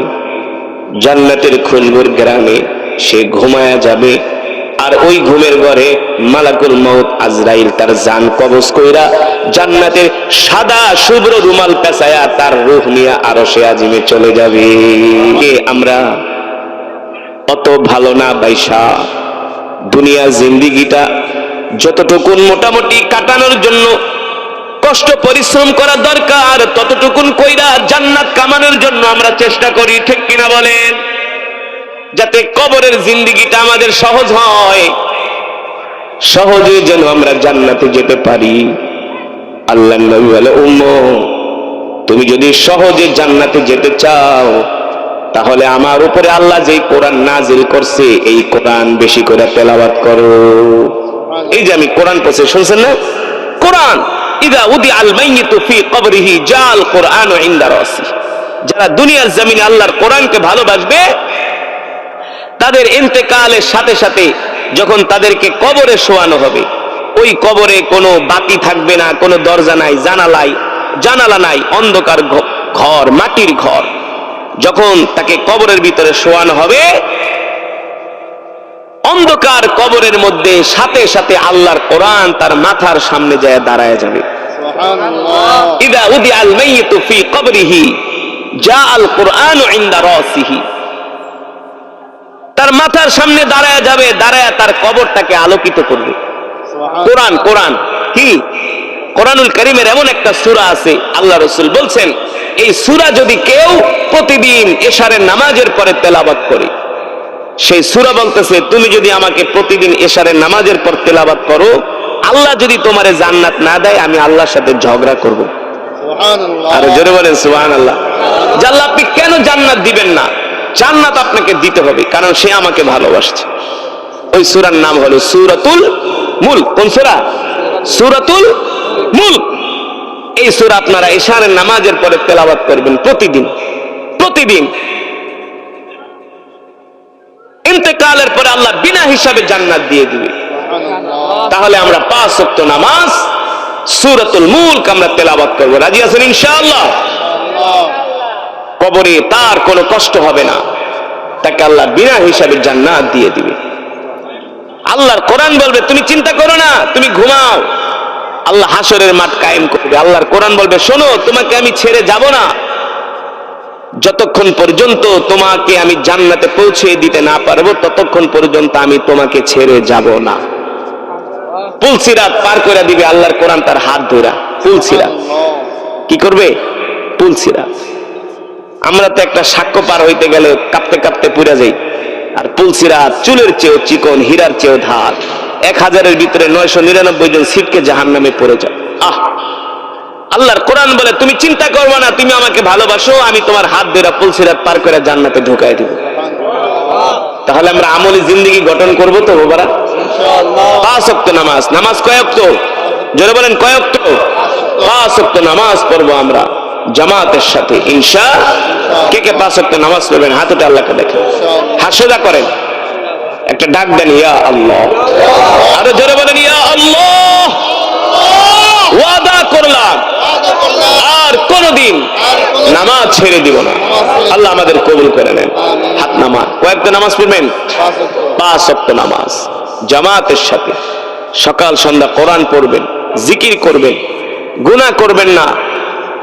জান্নাতের খুশবুর গ্রামে সে ঘুমায়া যাবে। আর ওই ঘুমের ঘরে মালাকুল মউত আজরাইল তার জান কবজ কইরা জান্নাতের সাদা শুভ্র রুমাল পেঁচায়া তার রূহ নিয়ে আরশে আজিমে চলে যাবে। আমরা অত ভালো না বাইসা দুনিয়া জিন্দিগিটা যতটুকুন মোটামুটি কাটানোর জন্য কষ্ট পরিশ্রম করা দরকার, ততটুকুন কইরা জান্নাত কামানোর জন্য আমরা চেষ্টা করি, ঠিক কিনা বলেন? যাতে কবরের জিন্দিগিটা আমাদের সহজ হয়, সহজে যেন আমরা জান্নাতে যেতে পারি। আল্লাহর নবী বলে, উম্মত তুমি যদি সহজে জান্নাতে যেতে চাও তাহলে আমার উপরে আল্লাহ যে কোরআন নাজিল করছে এই কোরআন বেশি করে তেলাওয়াত করো। এই যে আমি কোরআন পড়ছি, শুনছেন না? কোরআন ইদা উদি আল মাইয়িতু ফি কবরিহি জাল কোরআন ইনদা রাসি। যারা দুনিয়ার জমিনে আল্লাহর কোরআনকে ভালোবাসবে তাদের ইন্তেকালের সাথে সাথে যখন তাদেরকে কবরে শোয়ানো হবে, ওই কবরে কোনো বাতি থাকবে না, কোনো দরজা নাই, জানালা নাই, অন্ধকার ঘর, মাটির ঘর। যখন তাকে কবরের ভিতরে শোয়ানো হবে, অন্ধকার কবরের মধ্যে সাথে সাথে আল্লাহর কোরআন তার মাথার সামনে যায় দাঁড়ায় যাবে। ইদা উদি আল মাইয়িতু ফি কবরিহি জাআল কোরআন ইনদা রাসিহি। তার মাথার সামনে দাঁড়ায় যাবে, দাঁড়ায় তার কবরটাকে আলোকিত করবে। কোরআন, কোরআন কি? কোরআনুল কারীমের এমন একটা সূরা আছে, আল্লাহ রাসূল বলছেন এই সূরা যদি কেউ প্রতিদিন এশারের নামাজের পরে তেলাওয়াত করে, সেই সূরা বলতেছে তুমি যদি আমাকে প্রতিদিন এশারের নামাজের পর তেলাওয়াত করো, আল্লাহ যদি তোমারে জান্নাত না দেয় আমি আল্লাহর সাথে ঝগড়া করব। সুবহানাল্লাহ। আর জোরে বলেন সুবহানাল্লাহ। আল্লাহ আপনি কেন জান্নাত দিবেন না? জান্নাত আপনাকে দিতে হবে, কারণ সে আমাকে ভালোবাসছে। ওই সূরার নাম হলো সূরাতুল মুলক। কোন সূরা? সূরাতুল মুলক। এই সূরা আপনারা ইশারের নামাজের পরে তেলাওয়াত করবেন প্রতিদিন, প্রতিদিন। ইন্তেকালের পরে আল্লাহ বিনা হিসাবে জান্নাত দিয়ে দিবে। তাহলে আমরা 5 ওয়াক্ত নামাজ সূরাতুল মুলক আমরা তেলাওয়াত করব। রাজি আছেন ইনশাআল্লাহ? কবরে তার কোনো কষ্ট হবে না, তাকে আল্লাহ বিনা হিসাবে জান্নাত দিয়ে দিবে। আল্লাহর কোরআন বলবে তুমি চিন্তা করো না, তুমি ঘুমাও, আল্লাহ হাসরের মাঠ কায়েম করবে। আল্লাহর কোরআন বলবে শোনো, তোমাকে আমি ছেড়ে যাব না যতক্ষণ পর্যন্ত তোমাকে আমি জান্নাতে পৌঁছে দিতে না পারবো, ততক্ষণ পর্যন্ত আমি তোমাকে ছেড়ে যাব না। পুলসিরাত পার করে দিবে আল্লাহর কোরআন তার হাত ধরা। পুলসিরাত কি করবে? পুলসিরাত। আমরা তো একটা সাক্ষ্য পার হইতে গেলে কাঁপতে কাঁপতে পুড়ে যাই, আর পুলসিরাত চুলের চেয়েও চিকন, হীরার চেয়েও ধার। 1000-এর ভিতরে 999 জন ছিটকে জাহান্নামে পড়ে যায়। আল্লাহর কোরআন বলে তুমি চিন্তা করবে না, তুমি আমাকে ভালোবাসো, আমি তোমার হাত ধরে পুলসিরাত পার করে জান্নাতে ঢুকাই দিব। তাহলে আমরা আমলি জিন্দেগি গঠন করব তো বাবারা? ইনশাআল্লাহ। 5 ওয়াক্ত নামাজ। নামাজ কয় ওয়াক্ত? জোরে বলেন কয় ওয়াক্ত? 5 ওয়াক্ত নামাজ পড়বো আমরা জামাতের সাথে ইনশাআল্লাহ। কে কে 5 ওয়াক্ত নামাজ পড়বেন? হাত উঠে আল্লাহকে দেখেন, হাত সোজা করেন, একটা ডাক দেন ইয়া আল্লাহ। আরো জোরে বলেন ইয়া আল্লাহ। ওয়াদা করলাম আর কোনদিন নামাজ ছেড়ে দিব না। আল্লাহ আমাদের কবুল করে নেন। হাত নামাজ। কয়েকটা নামাজ পড়বেন? 5 ওয়াক্ত নামাজ জামাতের সাথে সকাল সন্ধ্যা কোরআন পড়বেন, জিকির করবেন, গুনাহ করবেন না,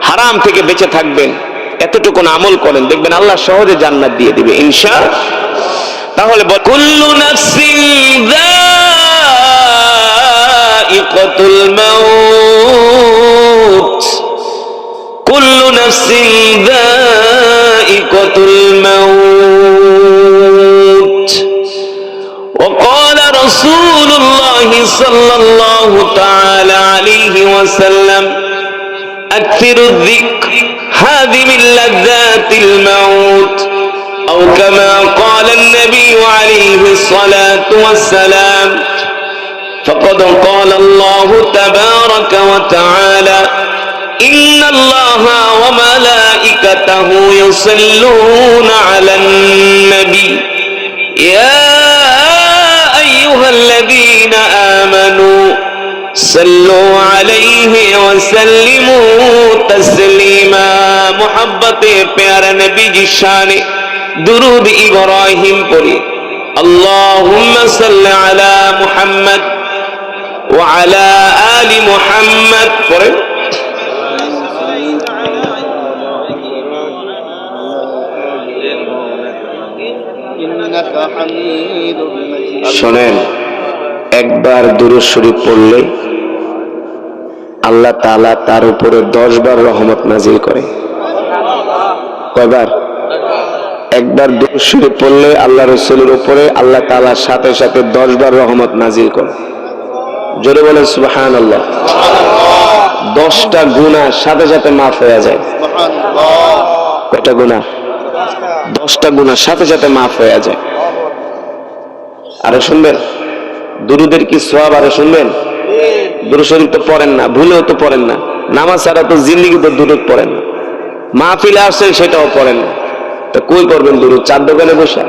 হারাম থেকে বেঁচে থাকবেন, এতটুকু আমল করেন, দেখবেন আল্লাহ সহজে জান্নাত দিয়ে দিবে ইনশাআল্লাহ। তাহলে কুল্লু নাফসিন যায়িকাতুল মাউত, কুল্লু নাফসিন যায়িকাতুল মাউত। وقال رسول الله صلى الله تعالى عليه وسلم أكثر الذكر هذه من لذات الموت، أو كما قال النبي عليه الصلاة والسلام فقد قال الله تبارك وتعالى إن الله وملائكته يصلون على النبي يا أيها الذين آمنوا صلوا عليه وسلموا تسليما محبت प्यारा नबी जी शाने दुरूद इब्राहिम पढ़ी अल्लाहुम्मा सल्लि अला मुहम्मद व अला आलि मुहम्मद पढ़े শোনেন একবার দুরূদ শরীফ পড়লে আল্লাহ তাআলা তার উপরে 10 বার রহমত নাজিল করে। কয়বার? একবার দুরূদ শরীফ পড়লে আল্লাহ রাসূলের উপরে আল্লাহ তাআলা সাথে সাথে 10 বার রহমত নাজিল করে। জোরে বলেন সুবহানাল্লাহ। 10টা গুনাহ সাথে সাথে মাফ হয়ে যায়। সুবহানাল্লাহ। কয়টা গুনাহ? 10টা গুনাহ সাথে সাথে মাফ হয়ে যায়। আরে শুনবেন দুরূদের কি সওয়াব? আরে শুনবেন দুরূদ শরীফ তো পড়েন না, ভুলেও তো পড়েন না, নামাজ ছাড়া তো জিন্দেগিতে দুরূদ পড়েন না, মাহফিলে আসছে সেটাও পড়েন না, তো কই পড়বেন দুরূদ? চার দোকানে বসে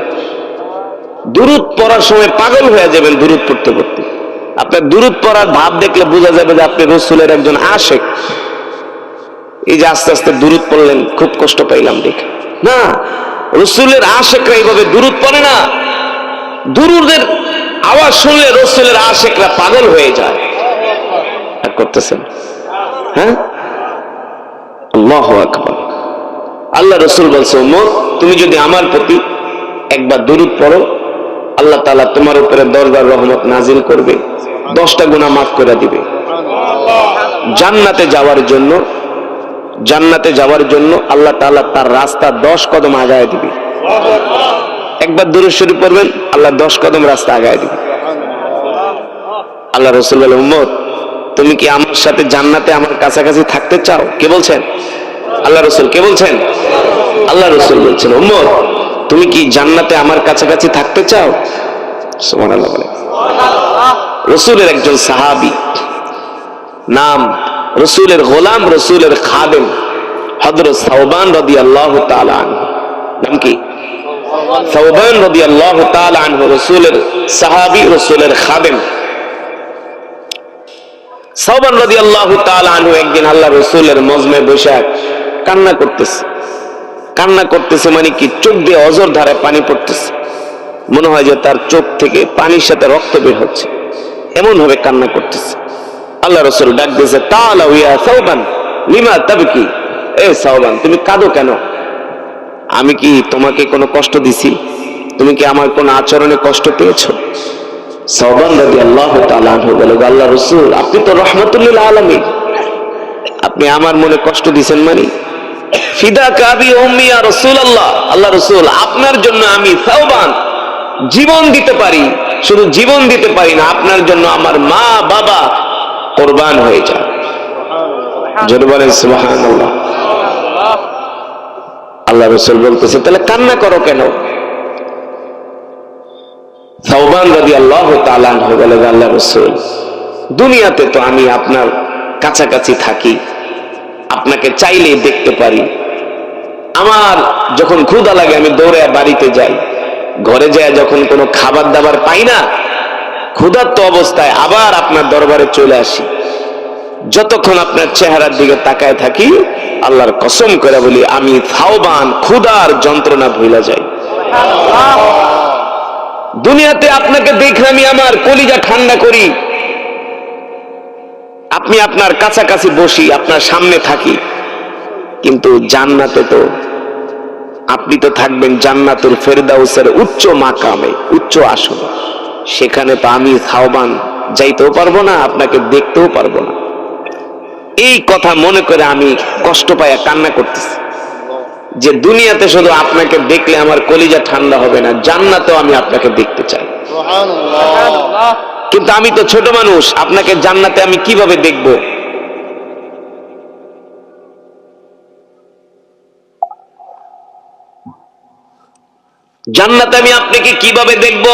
দুরূদ পড়ার সময় পাগল হয়ে যাবেন দুরূদ পড়তে পড়তে। আপনার দুরূদ পড়ার ভাব দেখলে বোঝা যাবে যে আপনি রাসূলের একজন আশিক। এই যে আস্তে আস্তে দুরূদ পড়লেন, খুব কষ্ট পাইলাম দেখে না, রাসূলের আশিকরা এইভাবে দুরূদ পড়ে না। দুরূদের আওয়াজ শুনলে রাসূলের আশিকরা পাগল হয়ে যায়। আর করতেছেন? হ্যাঁ, আল্লাহু আকবার। আল্লাহ রাসূল বলছে, উম্মত তুমি যদি আমার প্রতি একবার দুরূদ পড়ো, আল্লাহ তাআলা তোমার উপরে 10 বার রহমত নাজিল করবে, 10টা গুনাহ মাফ করে দিবে। জান্নাতে যাওয়ার জন্য আল্লাহ তাআলা তার রাস্তা 10 কদম আগায় দিবে। একবার দুরূদ শরীফ পড়বেন, আল্লাহ 10 কদম রাস্তা আগায় দিবে। আল্লাহ রাসূল বলে, উম্মত তুমি কি আমার সাথে জান্নাতে আমার কাছাকাছি থাকতে চাও? কে বলছেন? আল্লাহ রাসূল। কে বলছেন? আল্লাহ রাসূল বলছেন, উম্মত তুমি কি জান্নাতে আমার কাছাকাছি থাকতে চাও? সুবহানাল্লাহ বলে। রাসূলের একজন সাহাবী, নাম রাসূলের গোলাম, রাসূলের খাদেম হযরত সাওবান রাদিয়াল্লাহু তাআলা আনহু। নাম কি? সাওবান রাদিয়াল্লাহু তাআলা আনহু, রাসূলের সাহাবী, রাসূলের খাদেম। সাওবান রাদিয়াল্লাহু তাআলা আনহু একদিন আল্লাহ রাসূলের মজমে বসে কান্না করতেছে মানে কি, চোখ দিয়ে অজর ধারে পানি পড়তেছে, মনে হয় যে তার চোখ থেকে পানির সাথে রক্ত বের হচ্ছে, এমন ভাবে কান্না করতেছে। আল্লাহ রাসূল ডাক দিয়েছে, তাআলা ইয়া সাওবান লিমা তাবকি, এ সাওবান তুমি কাঁদো কেন? আমি কি তোমাকে কোনো কষ্ট দিছি? তুমি কি আমার কোন আচরণে কষ্ট পেয়েছো? সাওবান রাদিয়াল্লাহু তাআলা আনহু বলে, আল্লাহ রাসূল আপনি তো রাহমাতুল লিল আলামিন, আপনি আমার মনে কষ্ট দিবেন মানে? ফিদাকা আবি উম্মি ইয়া রাসূলুল্লাহ, আল্লাহ রাসূল আপনার জন্য আমি সাওবান জীবন দিতে পারি, শুধু জীবন দিতে পারি না, আপনার জন্য আমার মা বাবা কুরবান হয়ে যায়। জোরে বলেন সুবহানাল্লাহ। আল্লাহ রাসূল বলতেছে, তাহলে কান্না করো কেন? সাওবান রাদিয়াল্লাহু তাআলা আনহু বলে, আল্লাহ রাসূল দুনিয়াতে তো আমি আপনার কাছাকাছি থাকি, আপনাকে চাইলেই দেখতে পারি, আমার যখন ক্ষুধা লাগে আমি দৌড়ে বাড়িতে যাই, ঘরে যায় যখন কোনো খাবার দাবার পাই না, ক্ষুধার্ত অবস্থায় আবার আপনার দরবারে চলে আসি, যতক্ষণ আপনার চেহারার দিকে তাকায় থাকি, আল্লাহর কসম করে বলি আমি সাওবান ক্ষুধার যন্ত্রণা ভুলে যাই। দুনিয়াতে আপনাকে দেখে আমি আমার কলিজা ঠান্ডা করি, আপনি আপনার কাছাকাছি বসি, আপনার সামনে থাকি, কিন্তু জান্নাতে তো আপনি তো থাকবেন জান্নাতুল ফেরদাউসের উচ্চ মাকামে, উচ্চ আসন, সেখানে তো আমি সাওবান যাইতেও পারবো না, আপনাকে দেখতেও পারবো না। এই কথা মনে করে আমি কষ্ট পাইয়া কান্না করতেছি যে দুনিয়াতে শুধু আপনাকে দেখলে আমার কলিজা ঠান্ডা হবে না, জান্নাতেও আমি আপনাকে দেখতে চাই। কিন্তু আমি তো ছোট মানুষ, আপনাকে জান্নাতে আমি কিভাবে দেখব? জান্নাতে আমি আপনাকে কিভাবে দেখব?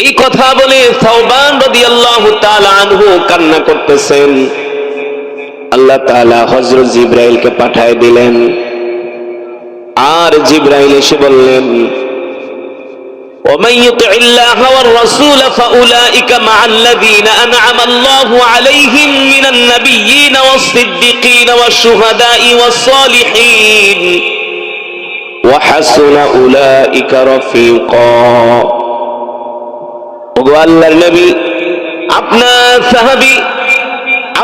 এই কথা বলে সাওবান রাদিয়াল্লাহু তাআলা আনহু কান্না করতেছেন। আল্লাহ তাআলা হযরত জিবরাইলকে পাঠিয়ে দিলেন, আর জিবরাইল এসে বললেন, ومن يطع الله والرسول فاولئك مع الذين انعم الله عليهم من النبيين والصديقين والشهداء والصالحين وحسن اولئك رفيقا। ওগো আল্লাহর নবী,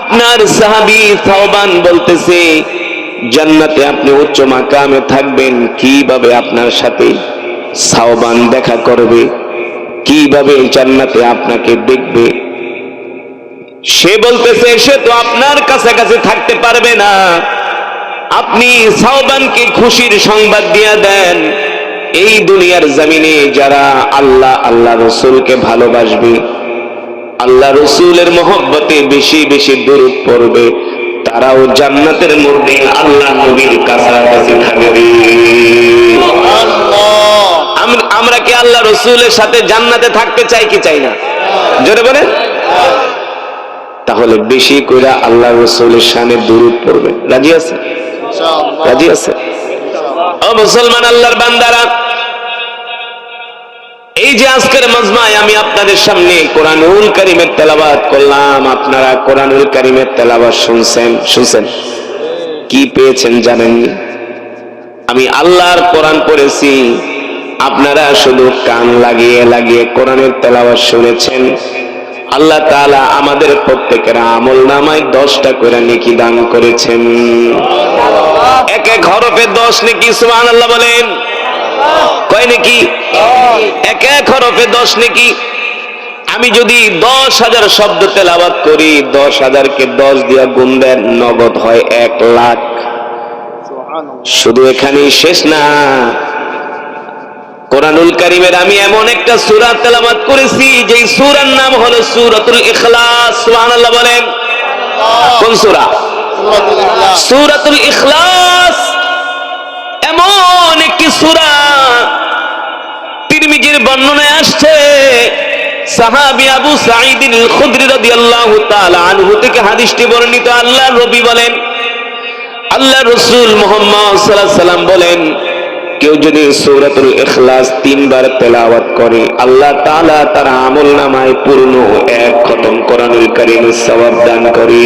আপনার সাহাবী সাওবান বলতেছে, জান্নাতে আপনি উচ্চ মাকামে থাকবেন। কিভাবে আপনার সাথে সাওবান দেখা করবে, কিভাবে জান্নাতে আপনাকে দেখবে? সে বলতেছে, সে তো আপনার কাছাকাছি থাকতে পারবে না। আপনি সাওবানকে খুশির সংবাদ দিয়ে দেন, এই দুনিয়ার জমিনে যারা আল্লাহ রসুলকে ভালোবাসবে, আল্লাহ রসুলের মহব্বতে বেশি বেশি দরুদ পড়বে, তারাও জান্নাতের মধ্যে আল্লাহ নবীর কাছাকাছি থাকবে। আমরা কি আল্লাহ রসুলের সাথে জান্নাতে থাকতে চাই কি চাই না? জোরে বলেন। তাহলে বেশি করে আল্লাহ রসুলের শানে দরুদ পড়বে। রাজি আছে? রাজি আছে? ও মুসলমান আল্লাহর বান্দারা, এই যে আজকের মাজমায় আমি আপনাদের সামনে কোরআনুল কারীমের তেলাওয়াত করলাম, আপনারা কোরআনুল কারীমের তেলাওয়াত শুনছেন, কি পেয়েছেন জানেন? আমি আল্লাহর কোরআন পড়েছি, আপনারা শুধু কান লাগিয়ে লাগিয়ে কোরআনের তেলাওয়াত শুনেছেন। আল্লাহ তাআলা আমাদের প্রত্যেকের আমলনামায় 10টা করে নেকি দান করেছেন। এক এক হরফে 10 নেকি। সুবহানাল্লাহ বলেন। কয় নেকি? এক এক হরফে 10 নেকি। আমি যদি 10,000 শব্দ তেলাওয়াত করি, 10,000কে 10 দিয়ে গুণ দেন, নগদ হয় 1 লাখ। শুধু এখানেই শেষ না, কোরআনুল কারীমের আমি এমন একটা সূরা তেলাওয়াত করেছি যে সূরার নাম হলো সূরাতুল ইখলাস। সুবহানাল্লাহ বলেন। কোন সূরা? সূরাতুল ইখলাস। এমন একটি সূরা, তিরমিজির বর্ণনায় আসছে, সাহাবী আবু সাঈদ আল খুদরি রাদিয়াল্লাহু তাআলা আনহু থেকে হাদিসটি বর্ণিত। আল্লাহর নবী বলেন, আল্লাহর রাসূল মুহাম্মদ সাল্লাল্লাহু আলাইহি সাল্লাম বলেন, কেউ যদি সূরাতুল ইখলাস 3 বার তেলাওয়াত করে, আল্লাহ তাআলা তার আমলনামায় পূর্ণ 1 খতম কোরআনুল কারীমের সওয়াব দান করে।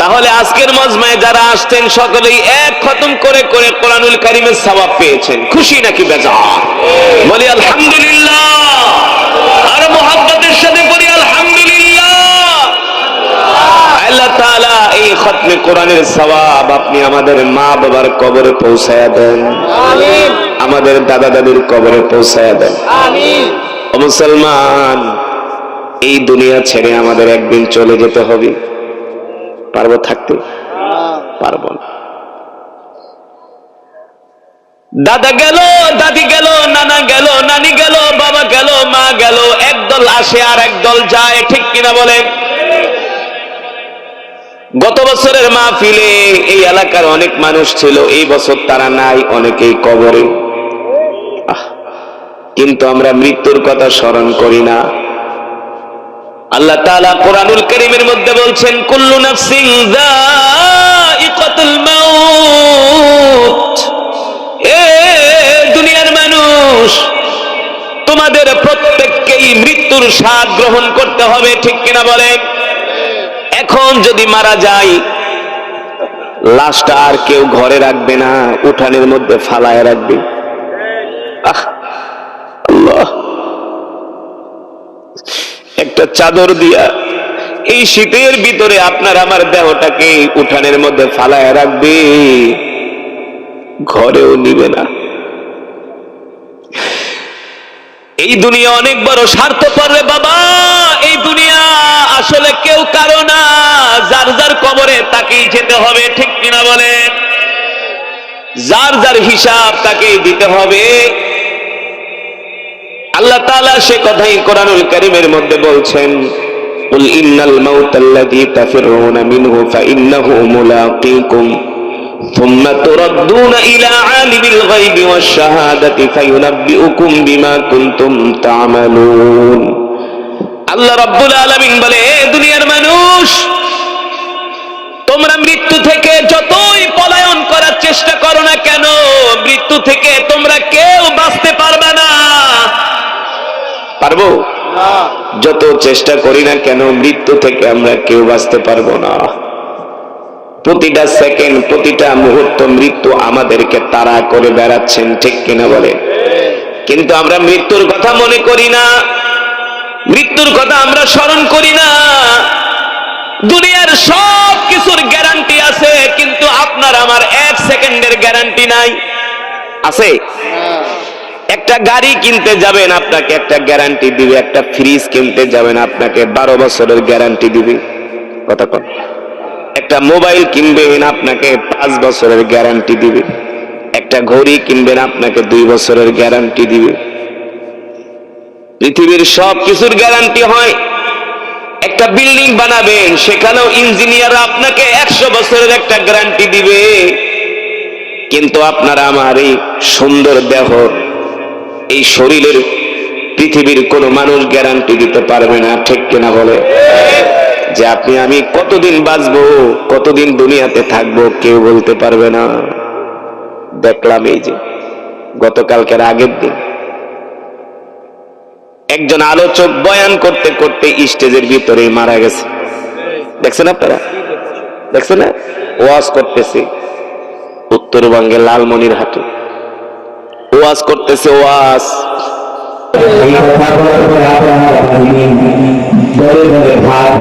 তাহলে আজকের মাজমায় যারা আসছেন সকলেই 1 খতম করে করে কোরআনুল কারীমের সওয়াব পেয়েছেন। খুশি নাকি বেজার? বলি আলহামদুলিল্লাহ। আর মুহাব্বতের সাথে বলি আলহামদুলিল্লাহ। আল্লাহ তাআলা এই খতমে কোরআনের সওয়াব আপনি আমাদের মা বাবার কবরে পৌঁছায়া দেন। আমিন। আমাদের দাদা দাদির কবরে পৌঁছায়া দেন। আমিন। ও মুসলমান, এই দুনিয়া ছেড়ে আমাদের একদিন চলে যেতে হবে। পারবো থাকতে? পারবো না। দাদা গেল, দাদি গেল, নানা গেল, নানি গেল, বাবা গেল, মা গেল, একদল আসে আর একদল যায়, ঠিক কিনা বলেন? গত বছরের মাহফিলে এই এলাকার অনেক মানুষ ছিল, এই বছর তারা নাই, অনেকেই কবরে। কিন্তু আমরা মৃত্যুর কথা স্মরণ করি না। আল্লাহ তাআলা কোরআনুল কারীমের মধ্যে বলছেন, কুল্লু নাফসিন যায়িকাতুল মাউত। এ দুনিয়ার মানুষ, তোমাদের প্রত্যেককেই মৃত্যুর স্বাদ গ্রহণ করতে হবে, ঠিক কিনা বলেন? এখন যদি মারা যায়, লাশটা আর কেউ ঘরে রাখবে না, উঠানের মধ্যে ফালায় রাখবে। আল্লাহ, একটা চাদর দিয়া এই শীতের ভিতরে আপনার আমার দেহটাকে উঠানের মধ্যে ফালায় রাখবে, ঘরেও নিবে না। এই দুনিয়া অনেক বড় স্বার্থপর রে বাবা। এই দুনিয়া আসলে কেউ কারো না, যার যার কবরে তাকেই যেতে হবে, ঠিক কিনা বলেন? যার যার হিসাব তাকেই দিতে হবে। আল্লাহ তাআলা সে কথাই কোরআনুল কারীমের মধ্যে বলছেন, কুল ইন্নাল মাউতাল্লাযী তাফিরুনা মিনহু ফাইন্নাহু মুলাকীকুম ثم تردون إلى عالم الغيب والشهادة فينبئكم بما كنتم تعملون আল্লাহ রাব্বুল আলামিন বলে, দুনিয়ার মানুষ, তোমরা মৃত্যু থেকে যতই পলায়ন করার চেষ্টা করো না কেন, মৃত্যু থেকে তোমরা কেউ বাঁচতে পারবে না। পারবো? যত চেষ্টা করি না কেন, মৃত্যু থেকে আমরা কেউ বাঁচতে পারবো না। প্রতিটা সেকেন্ড, প্রতিটা মুহূর্ত মৃত্যু আমাদেরকে তাড়া করে বেড়াচ্ছেন, ঠিক কিনা বলে? কিন্তু আমরা মৃত্যুর কথা মনে করি না, মৃত্যুর কথা আমরা স্মরণ করি না। দুনিয়ার সব কিছুর গ্যারান্টি আছে, কিন্তু আপনার আমার এক সেকেন্ডের গ্যারান্টি নাই। আছে? একটা গাড়ি কিনতে যাবেন, আপনাকে একটা গ্যারান্টি দিবে। একটা ফ্রিজ কিনতে যাবেন, আপনাকে 12 বছরের গ্যারান্টি দিবে। কথা কন। একটা মোবাইল কিনবেন, আপনাকে 5 বছরের গ্যারান্টি দিবে। একটা ঘড়ি কিনবেন, আপনাকে 2 বছরের গ্যারান্টি দিবে। পৃথিবীর সব কিছুর গ্যারান্টি হয়। একটা বিল্ডিং বানাবেন, সেখানেও ইঞ্জিনিয়ার আপনাকে 100 বছরের একটা গ্যারান্টি দিবে। কিন্তু আপনার আমার এই সুন্দর দেহ, এই শরীরের পৃথিবীর কোন মানুষ গ্যারান্টি দিতে পারবে না, ঠিক কিনা বলে? যে আপনি আমি কতদিন বাঁচবো, কতদিন দুনিয়াতে থাকবো, কেউ বলতে পারবে না। দেখলাম এই যে গতকালকের আগের দিন একজন আলোচক বয়ান করতে করতে স্টেজের ভিতরে মারা গেছে। দেখছেন আপনারা? দেখছেন না? ওয়াজ করতেছে উত্তরবঙ্গে লালমনিরহাটে, ওয়াজ করতেছে। ওয়াজ ভাগ